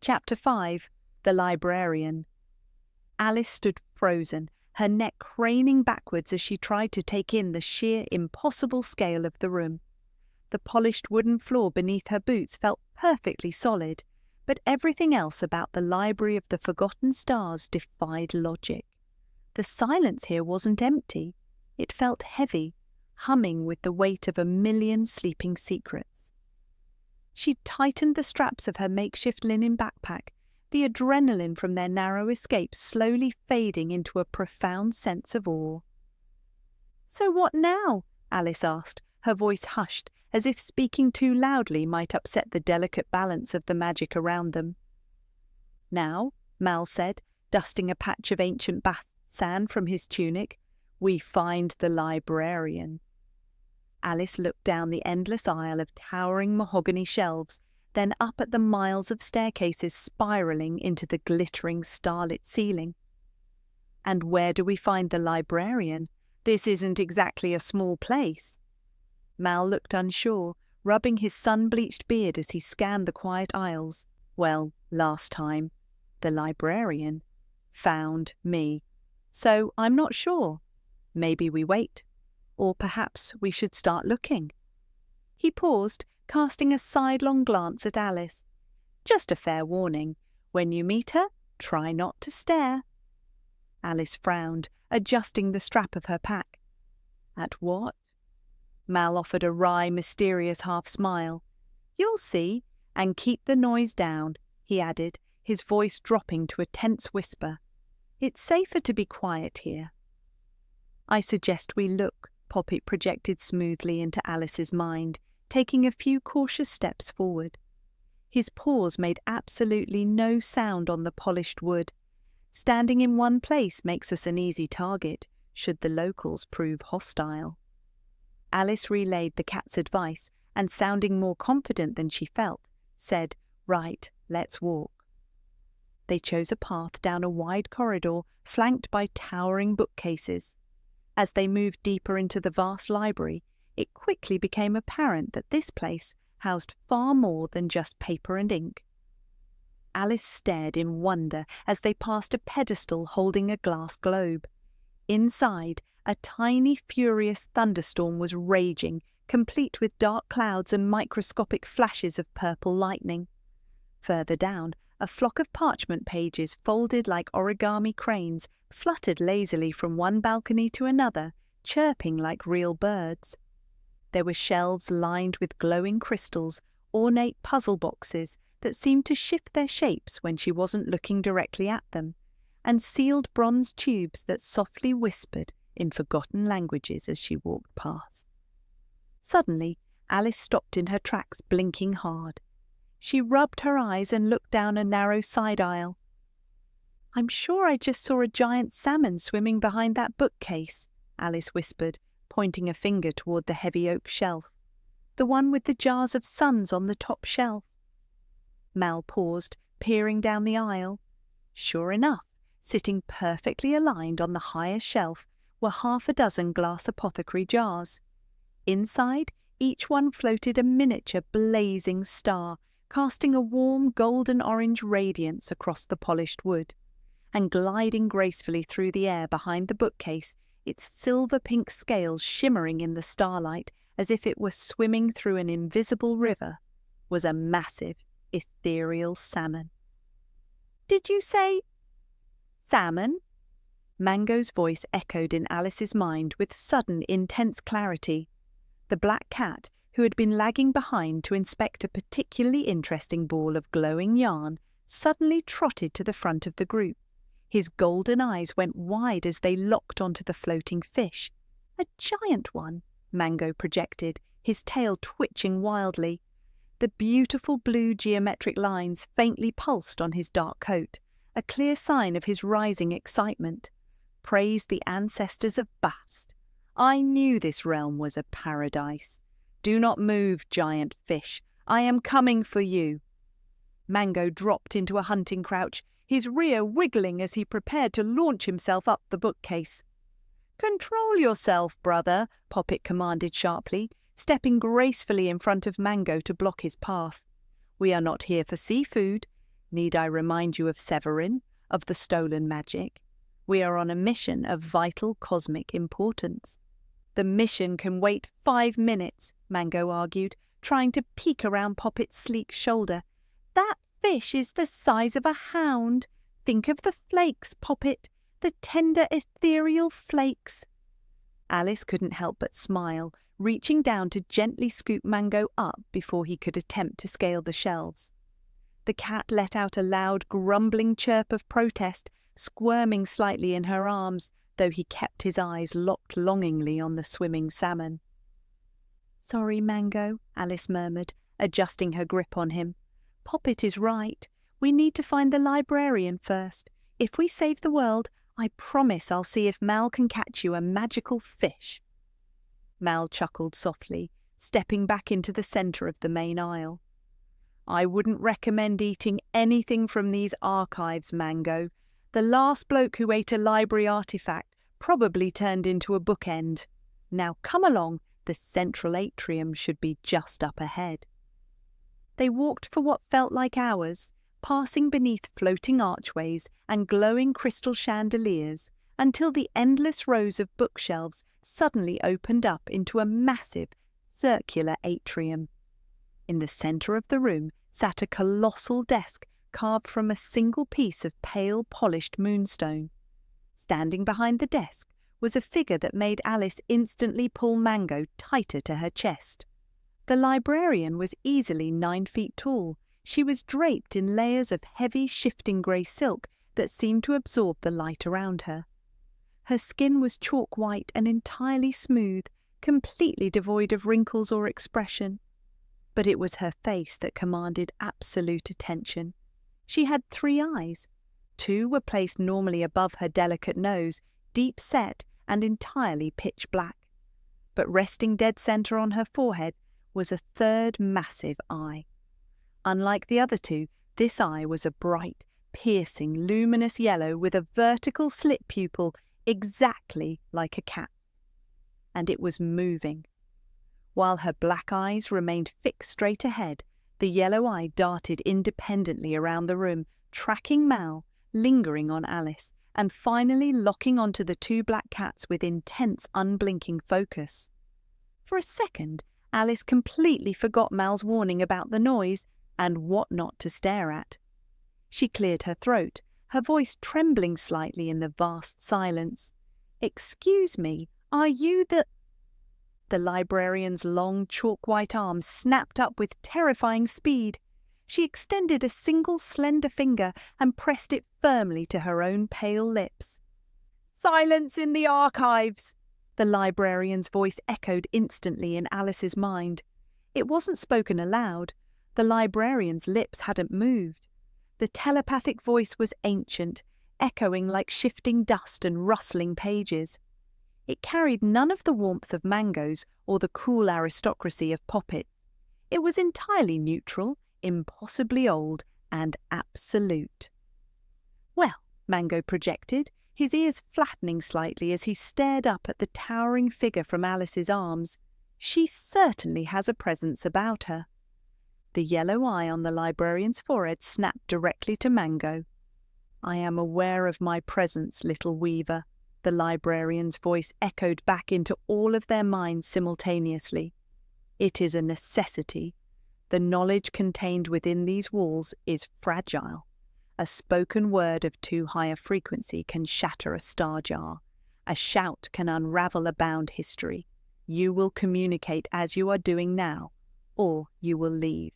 Chapter 5. The Librarian. Alice stood frozen, her neck craning backwards as she tried to take in the sheer impossible scale of the room. The polished wooden floor beneath her boots felt perfectly solid, but everything else about the Library of the Forgotten Stars defied logic. The silence here wasn't empty. It felt heavy, humming with the weight of 1,000,000 sleeping secrets. She tightened the straps of her makeshift linen backpack, the adrenaline from their narrow escape slowly fading into a profound sense of awe. "So what now?" Alice asked, her voice hushed, as if speaking too loudly might upset the delicate balance of the magic around them. "Now," Mal said, dusting a patch of ancient bath sand from his tunic, "we find the Librarian." Alice looked down the endless aisle of towering mahogany shelves, then up at the miles of staircases spiralling into the glittering starlit ceiling. "And where do we find the Librarian? This isn't exactly a small place." Mal looked unsure, rubbing his sun-bleached beard as he scanned the quiet aisles. "Well, last time, the Librarian found me. So I'm not sure. Maybe we wait. Or perhaps we should start looking." He paused, casting a sidelong glance at Alice. "Just a fair warning. When you meet her, try not to stare." Alice frowned, adjusting the strap of her pack. "At what?" Mal offered a wry, mysterious half-smile. "You'll see, and keep the noise down," he added, his voice dropping to a tense whisper. "It's safer to be quiet here." "I suggest we look," Poppet projected smoothly into Alice's mind, taking a few cautious steps forward. His paws made absolutely no sound on the polished wood. Standing in one place makes us an easy target, should the locals prove hostile. Alice relayed the cat's advice, and sounding more confident than she felt, said, "Right, let's walk." They chose a path down a wide corridor flanked by towering bookcases. As they moved deeper into the vast library, it quickly became apparent that this place housed far more than just paper and ink. Alice stared in wonder as they passed a pedestal holding a glass globe. Inside, a tiny, furious thunderstorm was raging, complete with dark clouds and microscopic flashes of purple lightning. Further down, a flock of parchment pages folded like origami cranes fluttered lazily from one balcony to another, chirping like real birds. There were shelves lined with glowing crystals, ornate puzzle boxes that seemed to shift their shapes when she wasn't looking directly at them, and sealed bronze tubes that softly whispered in forgotten languages as she walked past. Suddenly, Alice stopped in her tracks, blinking hard. She rubbed her eyes and looked down a narrow side aisle. "I'm sure I just saw a giant salmon swimming behind that bookcase," Alice whispered, pointing a finger toward the heavy oak shelf. "The one with the jars of suns on the top shelf." Mal paused, peering down the aisle. Sure enough, sitting perfectly aligned on the highest shelf were 6 glass apothecary jars. Inside, each one floated a miniature blazing star, casting a warm golden-orange radiance across the polished wood, and gliding gracefully through the air behind the bookcase, its silver-pink scales shimmering in the starlight as if it were swimming through an invisible river, was a massive, ethereal salmon. "Did you say salmon?" Mango's voice echoed in Alice's mind with sudden, intense clarity. The black cat, who had been lagging behind to inspect a particularly interesting ball of glowing yarn, suddenly trotted to the front of the group. His golden eyes went wide as they locked onto the floating fish. "A giant one," Mango projected, his tail twitching wildly. The beautiful blue geometric lines faintly pulsed on his dark coat, a clear sign of his rising excitement. Praise the ancestors of Bast. I knew this realm was a paradise. "Do not move, giant fish. I am coming for you." Mango dropped into a hunting crouch, his rear wiggling as he prepared to launch himself up the bookcase. "Control yourself, brother," Poppet commanded sharply, stepping gracefully in front of Mango to block his path. "We are not here for seafood. Need I remind you of Severin, of the stolen magic? We are on a mission of vital cosmic importance. The mission can wait 5 minutes, Mango argued, trying to peek around Poppet's sleek shoulder. That fish is the size of a hound. Think of the flakes, Poppet, the tender ethereal flakes. Alice couldn't help but smile, reaching down to gently scoop Mango up before he could attempt to scale the shelves. The cat let out a loud, grumbling chirp of protest, squirming slightly in her arms, though he kept his eyes locked longingly on the swimming salmon. "Sorry, Mango," Alice murmured, adjusting her grip on him. "Poppet is right. We need to find the librarian first. If we save the world, I promise I'll see if Mal can catch you a magical fish." Mal chuckled softly, stepping back into the centre of the main aisle. "I wouldn't recommend eating anything from these archives, Mango. The last bloke who ate a library artifact probably turned into a bookend. Now come along, the central atrium should be just up ahead." They walked for what felt like hours, passing beneath floating archways and glowing crystal chandeliers, until the endless rows of bookshelves suddenly opened up into a massive, circular atrium. In the centre of the room sat a colossal desk carved from a single piece of pale, polished moonstone. Standing behind the desk was a figure that made Alice instantly pull Mango tighter to her chest. The librarian was easily 9 feet tall. She was draped in layers of heavy, shifting grey silk that seemed to absorb the light around her. Her skin was chalk white and entirely smooth, completely devoid of wrinkles or expression. But it was her face that commanded absolute attention. She had 3 eyes. 2 were placed normally above her delicate nose, deep set and entirely pitch black. But resting dead centre on her forehead was a 3rd massive eye. Unlike the other 2, this eye was a bright, piercing, luminous yellow with a vertical slit pupil exactly like a cat's. And it was moving. While her black eyes remained fixed straight ahead, the yellow eye darted independently around the room, tracking Mal, lingering on Alice, and finally locking onto the 2 black cats with intense, unblinking focus. For a second, Alice completely forgot Mal's warning about the noise and what not to stare at. She cleared her throat, her voice trembling slightly in the vast silence. "Excuse me, are you the—" The librarian's long chalk-white arm snapped up with terrifying speed. She extended a single slender finger and pressed it firmly to her own pale lips. "Silence in the archives!" The librarian's voice echoed instantly in Alice's mind. It wasn't spoken aloud. The librarian's lips hadn't moved. The telepathic voice was ancient, echoing like shifting dust and rustling pages. It carried none of the warmth of Mango's or the cool aristocracy of Poppet's. It was entirely neutral, impossibly old, and absolute. "Well," Mango projected, his ears flattening slightly as he stared up at the towering figure from Alice's arms, "she certainly has a presence about her." The yellow eye on the librarian's forehead snapped directly to Mango. "I am aware of my presence, little weaver," the librarian's voice echoed back into all of their minds simultaneously. "It is a necessity. The knowledge contained within these walls is fragile. A spoken word of too high a frequency can shatter a star jar. A shout can unravel a bound history. You will communicate as you are doing now, or you will leave."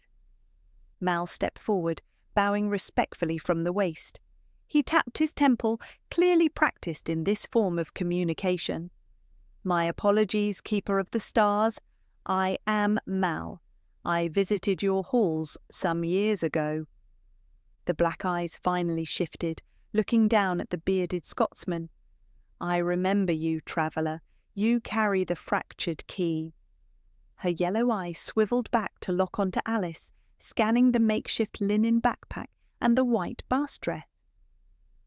Mal stepped forward, bowing respectfully from the waist. He tapped his temple, clearly practiced in this form of communication. "My apologies, Keeper of the Stars. I am Mal. I visited your halls some years ago." The black eyes finally shifted, looking down at the bearded Scotsman. "I remember you, traveller. You carry the fractured key." Her yellow eye swiveled back to lock onto Alice, scanning the makeshift linen backpack and the white bast dress.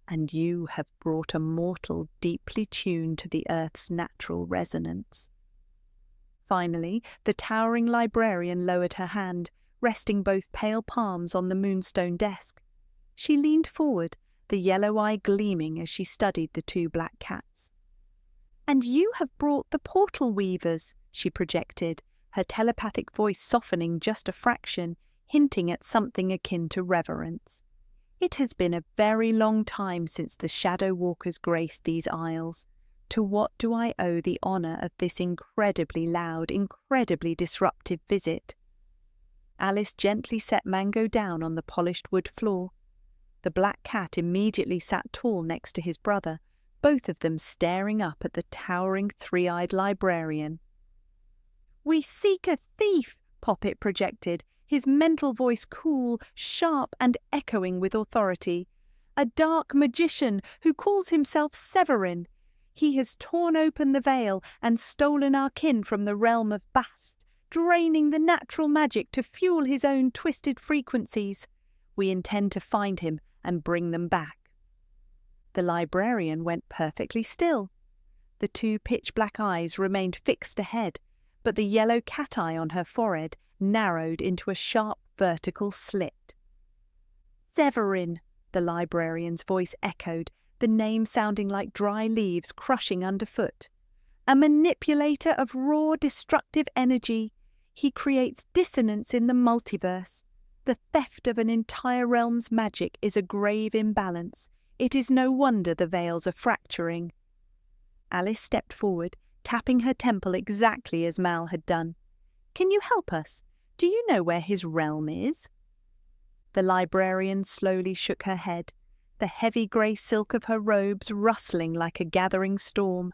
"And you have brought a mortal deeply tuned to the earth's natural resonance." Finally, the towering librarian lowered her hand, resting both pale palms on the moonstone desk. She leaned forward, the yellow eye gleaming as she studied the two black cats. "And you have brought the portal weavers," she projected, her telepathic voice softening just a fraction, hinting at something akin to reverence. "It has been a very long time since the shadow walkers graced these isles. To what do I owe the honour of this incredibly loud, incredibly disruptive visit?" Alice gently set Mango down on the polished wood floor. The black cat immediately sat tall next to his brother, both of them staring up at the towering three-eyed librarian. "We seek a thief," Poppet projected, his mental voice cool, sharp, and echoing with authority. "A dark magician who calls himself Severin. He has torn open the veil and stolen our kin from the realm of Bast, draining the natural magic to fuel his own twisted frequencies. We intend to find him and bring them back." The librarian went perfectly still. The two pitch-black eyes remained fixed ahead, but the yellow cat eye on her forehead narrowed into a sharp vertical slit. "Severin," the librarian's voice echoed, the name sounding like dry leaves crushing underfoot. "A manipulator of raw, destructive energy. He creates dissonance in the multiverse. The theft of an entire realm's magic is a grave imbalance. It is no wonder the veils are fracturing." Alice stepped forward, tapping her temple exactly as Mal had done. "Can you help us? Do you know where his realm is?" The librarian slowly shook her head, the heavy grey silk of her robes rustling like a gathering storm.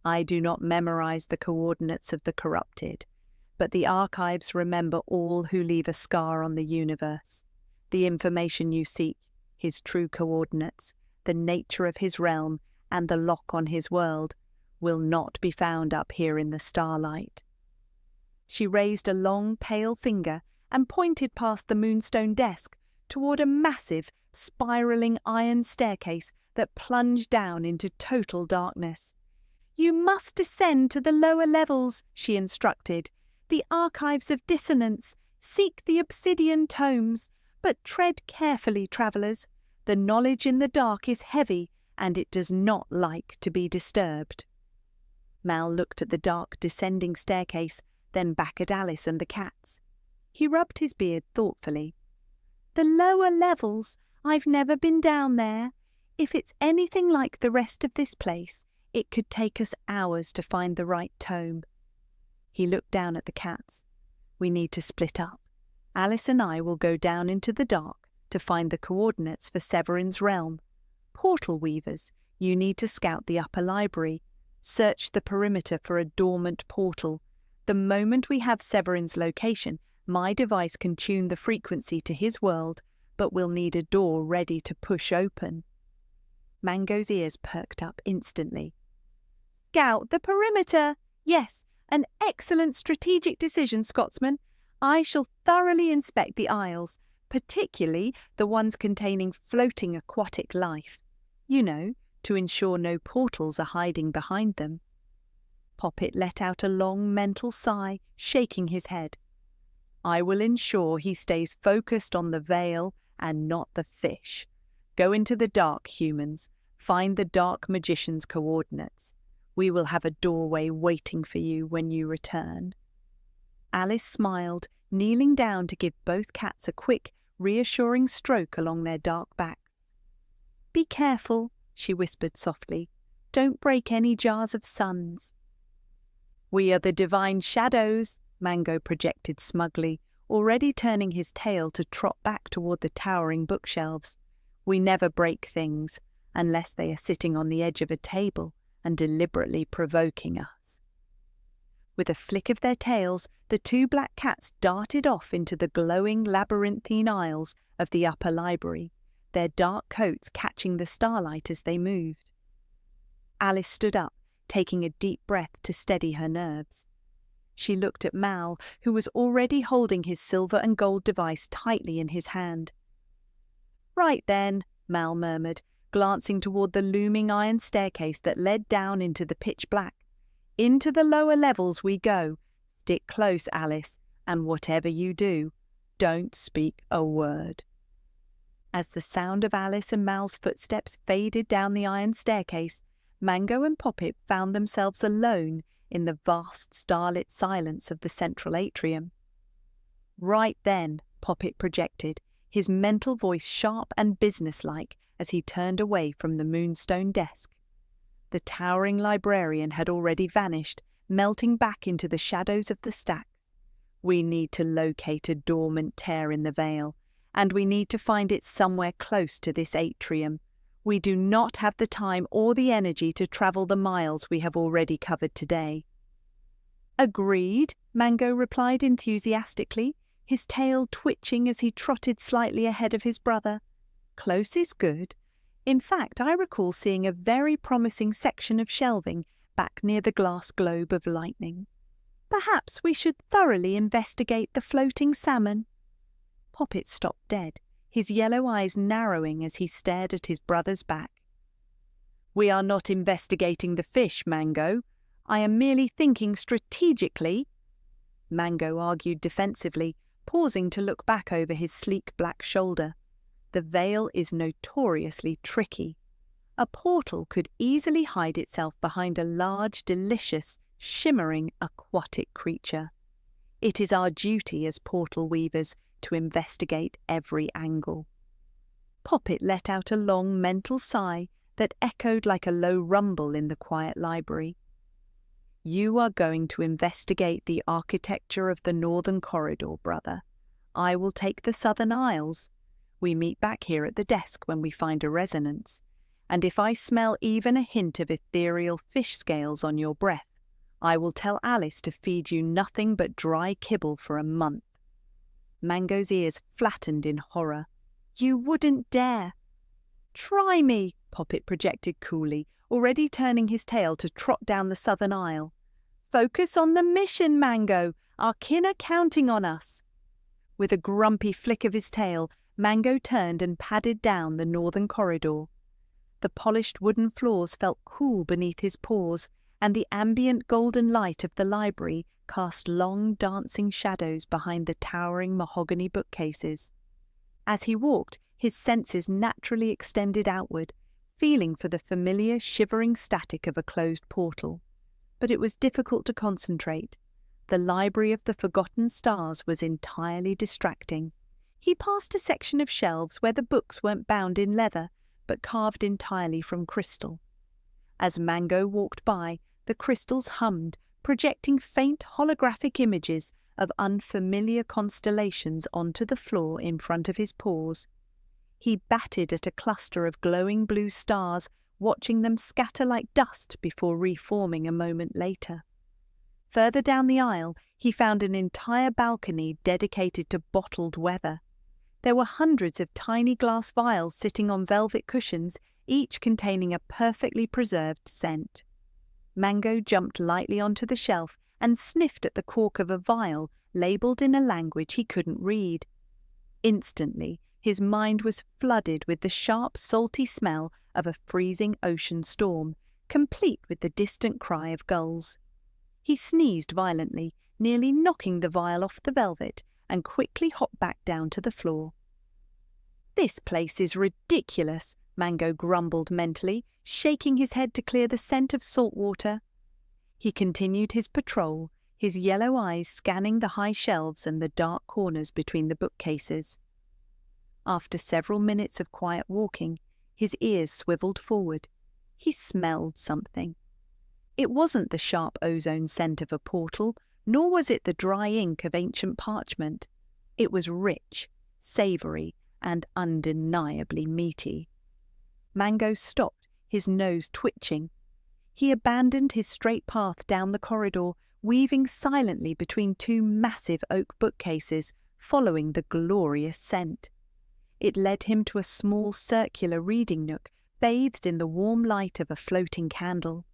"I do not memorize the coordinates of the corrupted, but the archives remember all who leave a scar on the universe. The information you seek, his true coordinates, the nature of his realm, and the lock on his world, will not be found up here in the starlight." She raised a long, pale finger and pointed past the moonstone desk toward a massive, spiralling iron staircase that plunged down into total darkness. "You must descend to the lower levels," she instructed. "The archives of dissonance. Seek the obsidian tomes. But tread carefully, travellers. The knowledge in the dark is heavy, and it does not like to be disturbed." Mal looked at the dark, descending staircase, then back at Alice and the cats. He rubbed his beard thoughtfully. "The lower levels? I've never been down there. If it's anything like the rest of this place, it could take us hours to find the right tome." He looked down at the cats. "We need to split up. Alice and I will go down into the dark to find the coordinates for Severin's realm. Portal weavers, you need to scout the upper library. Search the perimeter for a dormant portal. The moment we have Severin's location, my device can tune the frequency to his world, but we'll need a door ready to push open." Mango's ears perked up instantly. "Scout the perimeter! Yes, an excellent strategic decision, Scotsman. I shall thoroughly inspect the aisles, particularly the ones containing floating aquatic life. You know, to ensure no portals are hiding behind them." Poppet let out a long mental sigh, shaking his head. "I will ensure he stays focused on the veil and not the fish. Go into the dark, humans. Find the dark magician's coordinates. We will have a doorway waiting for you when you return." Alice smiled, kneeling down to give both cats a quick, reassuring stroke along their dark backs. "Be careful," she whispered softly. "Don't break any jars of suns." "We are the divine shadows," Mango projected smugly, already turning his tail to trot back toward the towering bookshelves. "We never break things, unless they are sitting on the edge of a table and deliberately provoking us." With a flick of their tails, the two black cats darted off into the glowing labyrinthine aisles of the upper library, their dark coats catching the starlight as they moved. Alice stood up, taking a deep breath to steady her nerves. She looked at Mal, who was already holding his silver and gold device tightly in his hand. "Right then," Mal murmured, glancing toward the looming iron staircase that led down into the pitch black. "Into the lower levels we go. Stick close, Alice, and whatever you do, don't speak a word." As the sound of Alice and Mal's footsteps faded down the iron staircase, Mango and Poppet found themselves alone in the vast starlit silence of the central atrium. Right then, Poppet projected, his mental voice sharp and businesslike as he turned away from the moonstone desk. The towering librarian had already vanished, melting back into the shadows of the stacks. We need to locate a dormant tear in the veil, and we need to find it somewhere close to this atrium. We do not have the time or the energy to travel the miles we have already covered today. Agreed, Mango replied enthusiastically, his tail twitching as he trotted slightly ahead of his brother. Close is good. In fact, I recall seeing a very promising section of shelving back near the glass globe of lightning. Perhaps we should thoroughly investigate the floating salmon. Poppet stopped dead, his yellow eyes narrowing as he stared at his brother's back. We are not investigating the fish, Mango. I am merely thinking strategically. Mango argued defensively, pausing to look back over his sleek black shoulder. The veil is notoriously tricky. A portal could easily hide itself behind a large, delicious, shimmering aquatic creature. It is our duty as portal weavers to investigate every angle. Poppet let out a long mental sigh that echoed like a low rumble in the quiet library. You are going to investigate the architecture of the northern corridor, brother. I will take the southern aisles. We meet back here at the desk when we find a resonance, and if I smell even a hint of ethereal fish scales on your breath, I will tell Alice to feed you nothing but dry kibble for a month. Mango's ears flattened in horror. You wouldn't dare. Try me, Poppet projected coolly, already turning his tail to trot down the southern aisle. Focus on the mission, Mango. Our kin are counting on us. With a grumpy flick of his tail, Mango turned and padded down the northern corridor. The polished wooden floors felt cool beneath his paws, and the ambient golden light of the library cast long dancing shadows behind the towering mahogany bookcases. As he walked, his senses naturally extended outward, feeling for the familiar shivering static of a closed portal. But it was difficult to concentrate. The Library of the Forgotten Stars was entirely distracting. He passed a section of shelves where the books weren't bound in leather, but carved entirely from crystal. As Mango walked by, the crystals hummed, projecting faint holographic images of unfamiliar constellations onto the floor in front of his paws. He batted at a cluster of glowing blue stars, watching them scatter like dust before reforming a moment later. Further down the aisle, he found an entire balcony dedicated to bottled weather. There were hundreds of tiny glass vials sitting on velvet cushions, each containing a perfectly preserved scent. Mango jumped lightly onto the shelf and sniffed at the cork of a vial labelled in a language he couldn't read. Instantly, his mind was flooded with the sharp, salty smell of a freezing ocean storm, complete with the distant cry of gulls. He sneezed violently, nearly knocking the vial off the velvet, and quickly hopped back down to the floor. This place is ridiculous, Mango grumbled mentally, shaking his head to clear the scent of salt water. He continued his patrol, his yellow eyes scanning the high shelves and the dark corners between the bookcases. After several minutes of quiet walking, his ears swiveled forward. He smelled something. It wasn't the sharp ozone scent of a portal, nor was it the dry ink of ancient parchment. It was rich, savoury, and undeniably meaty. Mango stopped, his nose twitching. He abandoned his straight path down the corridor, weaving silently between two massive oak bookcases, following the glorious scent. It led him to a small circular reading nook, bathed in the warm light of a floating candle.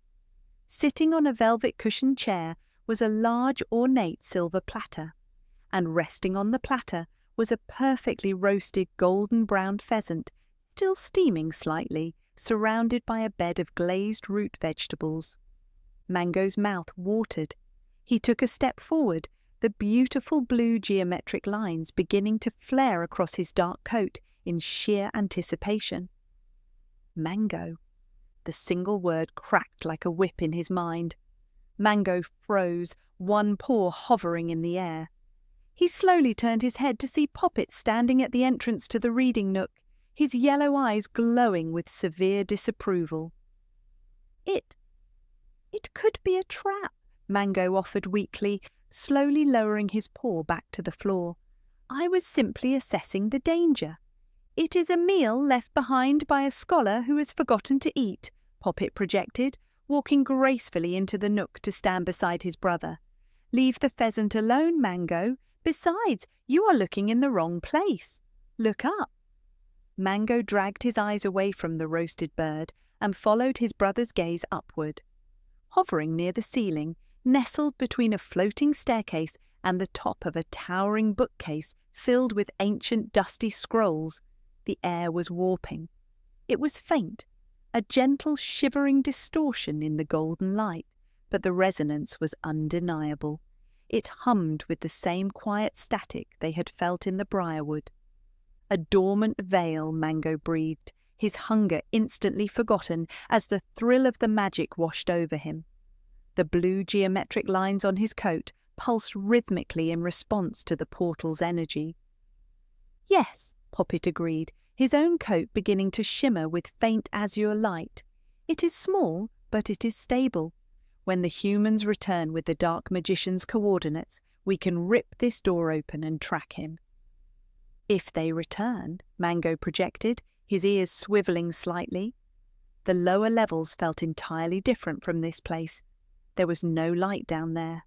Sitting on a velvet-cushioned chair was a large ornate silver platter, and resting on the platter was a perfectly roasted golden-brown pheasant, still steaming slightly, surrounded by a bed of glazed root vegetables. Mango's mouth watered. He took a step forward, the beautiful blue geometric lines beginning to flare across his dark coat in sheer anticipation. Mango. The single word cracked like a whip in his mind. Mango froze, one paw hovering in the air. He slowly turned his head to see Poppet standing at the entrance to the reading nook, his yellow eyes glowing with severe disapproval. It could be a trap, Mango offered weakly, slowly lowering his paw back to the floor. I was simply assessing the danger. It is a meal left behind by a scholar who has forgotten to eat, Poppet projected, walking gracefully into the nook to stand beside his brother. Leave the pheasant alone, Mango. Besides, you are looking in the wrong place. Look up. Mango dragged his eyes away from the roasted bird and followed his brother's gaze upward. Hovering near the ceiling, nestled between a floating staircase and the top of a towering bookcase filled with ancient dusty scrolls, the air was warping. It was faint, a gentle shivering distortion in the golden light, but the resonance was undeniable. It hummed with the same quiet static they had felt in the briarwood. A dormant veil, Mango breathed, his hunger instantly forgotten as the thrill of the magic washed over him. The blue geometric lines on his coat pulsed rhythmically in response to the portal's energy. Yes, Poppet agreed, his own coat beginning to shimmer with faint azure light. It is small, but it is stable. When the humans return with the dark magician's coordinates, we can rip this door open and track him. If they return, Mango projected, his ears swivelling slightly. The lower levels felt entirely different from this place. There was no light down there.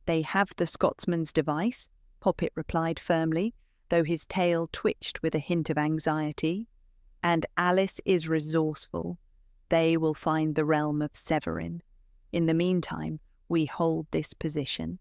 They have the Scotsman's device, Poppet replied firmly, though his tail twitched with a hint of anxiety. And Alice is resourceful. They will find the realm of Severin. In the meantime, we hold this position.